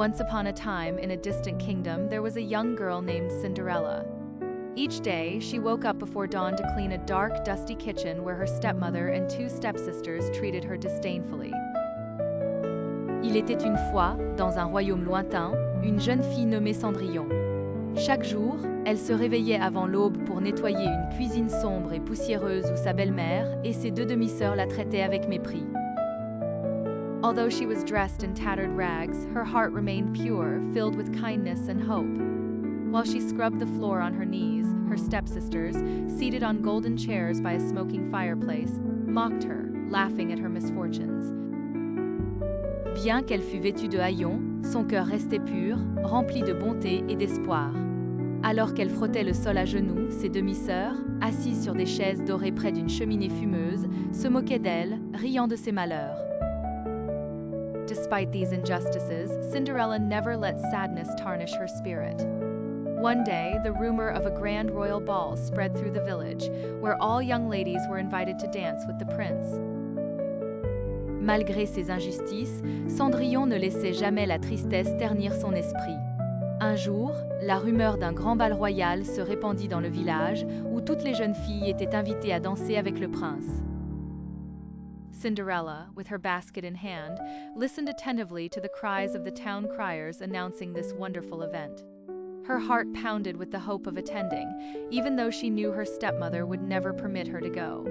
Once upon a time, in a distant kingdom, there was a young girl named Cinderella. Each day, she woke up before dawn to clean a dark, dusty kitchen where her stepmother and two stepsisters treated her disdainfully. Il était une fois, dans un royaume lointain, une jeune fille nommée Cendrillon. Chaque jour, elle se réveillait avant l'aube pour nettoyer une cuisine sombre et poussiéreuse où sa belle-mère et ses deux demi-sœurs la traitaient avec mépris. Although she was dressed in tattered rags, her heart remained pure, filled with kindness and hope. While she scrubbed the floor on her knees, her stepsisters, seated on golden chairs by a smoking fireplace, mocked her, laughing at her misfortunes. Bien qu'elle fût vêtue de haillons, son cœur restait pur, rempli de bonté et d'espoir. Alors qu'elle frottait le sol à genoux, ses demi-sœurs, assises sur des chaises dorées près d'une cheminée fumeuse, se moquaient d'elle, riant de ses malheurs. Despite these injustices, Cinderella never let sadness tarnish her spirit. One day, the rumor of a grand royal ball spread through the village, where all young ladies were invited to dance with the prince. Malgré ces injustices, Cendrillon ne laissait jamais la tristesse ternir son esprit. Un jour, la rumeur d'un grand bal royal se répandit dans le village, où toutes les jeunes filles étaient invitées à danser avec le prince. Cinderella, with her basket in hand, listened attentively to the cries of the town criers announcing this wonderful event. Her heart pounded with the hope of attending, even though she knew her stepmother would never permit her to go.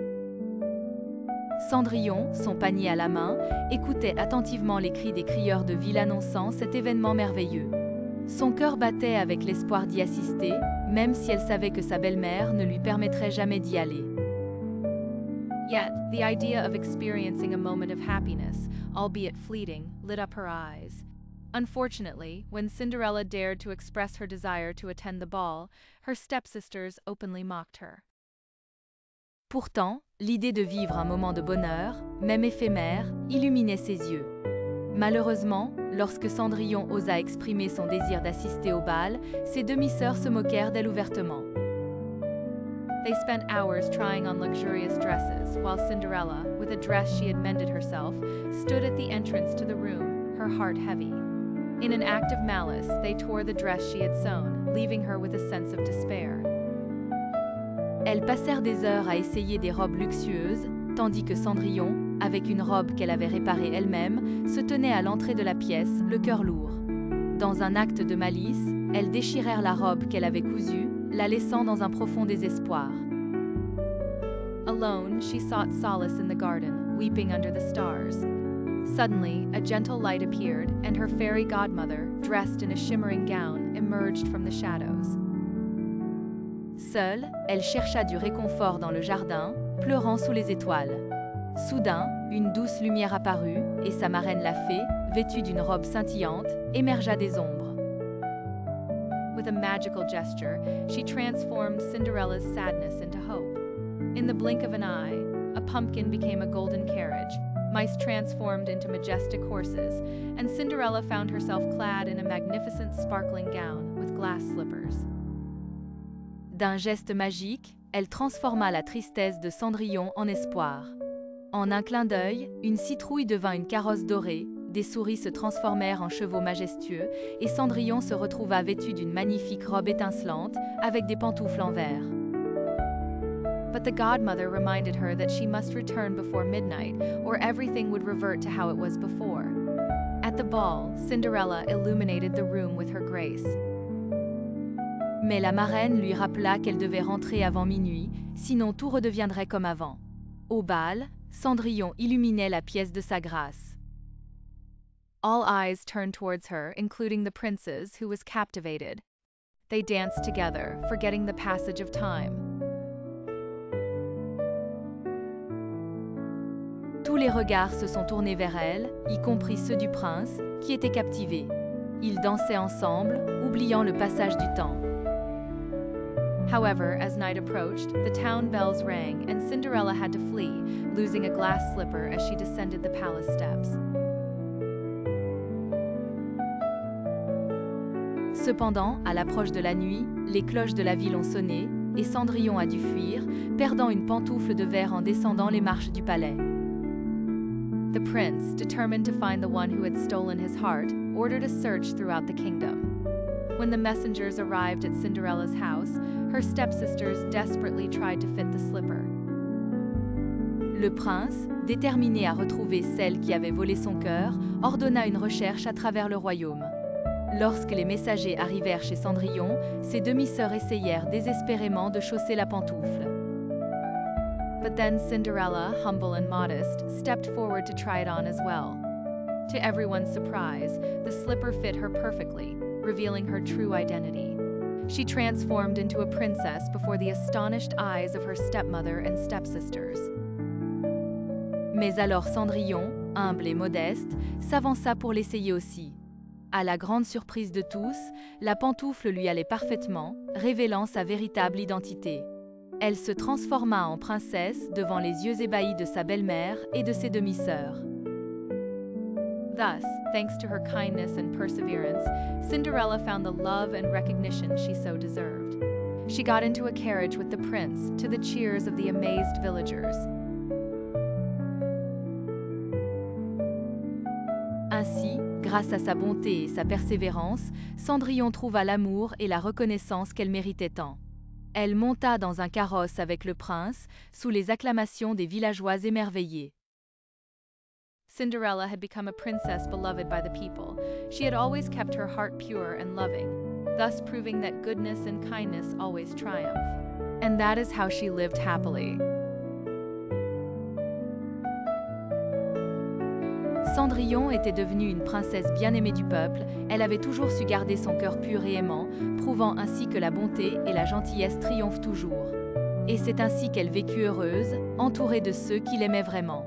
Cendrillon, son panier à la main, écoutait attentivement les cris des crieurs de ville annonçant cet événement merveilleux. Son cœur battait avec l'espoir d'y assister, même si elle savait que sa belle-mère ne lui permettrait jamais d'y aller. Yet, the idea of experiencing a moment of happiness, albeit fleeting, lit up her eyes. Unfortunately, when Cinderella dared to express her desire to attend the ball, her stepsisters openly mocked her. Pourtant, l'idée de vivre un moment de bonheur, même éphémère, illuminait ses yeux. Malheureusement, lorsque Cendrillon osa exprimer son désir d'assister au bal, ses demi-sœurs se moquèrent d'elle ouvertement. They spent hours trying on luxurious dresses, while Cinderella, with a dress she had mended herself, stood at the entrance to the room, her heart heavy. In an act of malice, they tore the dress she had sewn, leaving her with a sense of despair. Elles passèrent des heures à essayer des robes luxueuses, tandis que Cendrillon, avec une robe qu'elle avait réparée elle-même, se tenait à l'entrée de la pièce, le cœur lourd. Dans un acte de malice, elles déchirèrent la robe qu'elle avait cousue, la laissant dans un profond désespoir. Alone, she sought solace in the garden, weeping under the stars. Suddenly, a gentle light appeared, and her fairy godmother, dressed in a shimmering gown, emerged from the shadows. Seule, elle chercha du réconfort dans le jardin, pleurant sous les étoiles. Soudain, une douce lumière apparut, et sa marraine la fée, vêtue d'une robe scintillante, émergea des ombres. With a magical gesture, she transformed Cinderella's sadness into hope. In the blink of an eye, a pumpkin became a golden carriage, mice transformed into majestic horses, and Cinderella found herself clad in a magnificent sparkling gown with glass slippers. D'un geste magique, elle transforma la tristesse de Cendrillon en espoir. En un clin d'œil, une citrouille devint une carrosse dorée, des souris se transformèrent en chevaux majestueux, et Cendrillon se retrouva vêtue d'une magnifique robe étincelante, avec des pantoufles en verre. But the godmother reminded her that she must return before midnight, or everything would revert to how it was before. At the ball, Cinderella illuminated the room with her grace. Mais la marraine lui rappela qu'elle devait rentrer avant minuit, sinon tout redeviendrait comme avant. Au bal, Cendrillon illuminait la pièce de sa grâce. All eyes turned towards her, including the prince's, who was captivated. They danced together, forgetting the passage of time. Tous les regards se sont tournés vers elle, y compris ceux du prince, qui était captivé. Ils dansaient ensemble, oubliant le passage du temps. However, as night approached, the town bells rang, and Cinderella had to flee, losing a glass slipper as she descended the palace steps. Cependant, à l'approche de la nuit, les cloches de la ville ont sonné, et Cendrillon a dû fuir, perdant une pantoufle de verre en descendant les marches du palais. The prince, determined to find the one who had stolen his heart, ordered a search throughout the kingdom. When the messengers arrived at Cinderella's house, her stepsisters desperately tried to fit the slipper. Le prince, déterminé à retrouver celle qui avait volé son cœur, ordonna une recherche à travers le royaume. Lorsque les messagers arrivèrent chez Cendrillon, ses demi-sœurs essayèrent désespérément de chausser la pantoufle. But then Cinderella, humble and modest, stepped forward to try it on as well. To everyone's surprise, the slipper fit her perfectly, revealing her true identity. She transformed into a princess before the astonished eyes of her stepmother and stepsisters. Mais alors Cendrillon, humble et modeste, s'avança pour l'essayer aussi. À la grande surprise de tous, la pantoufle lui allait parfaitement, révélant sa véritable identité. Elle se transforma en princesse devant les yeux ébahis de sa belle-mère et de ses demi-sœurs. Thus, thanks to her kindness and perseverance, Cinderella found the love and recognition she so deserved. She got into a carriage with the prince, to the cheers of the amazed villagers. Ainsi, grâce à sa bonté et sa persévérance, Cendrillon trouva l'amour et la reconnaissance qu'elle méritait tant. Elle monta dans un carrosse avec le prince, sous les acclamations des villageois émerveillés. Cinderella had become a princess beloved by the people. She had always kept her heart pure and loving, thus proving that goodness and kindness always triumph. And that is how she lived happily. Cendrillon était devenue une princesse bien-aimée du peuple, elle avait toujours su garder son cœur pur et aimant, prouvant ainsi que la bonté et la gentillesse triomphent toujours. Et c'est ainsi qu'elle vécut heureuse, entourée de ceux qui l'aimaient vraiment.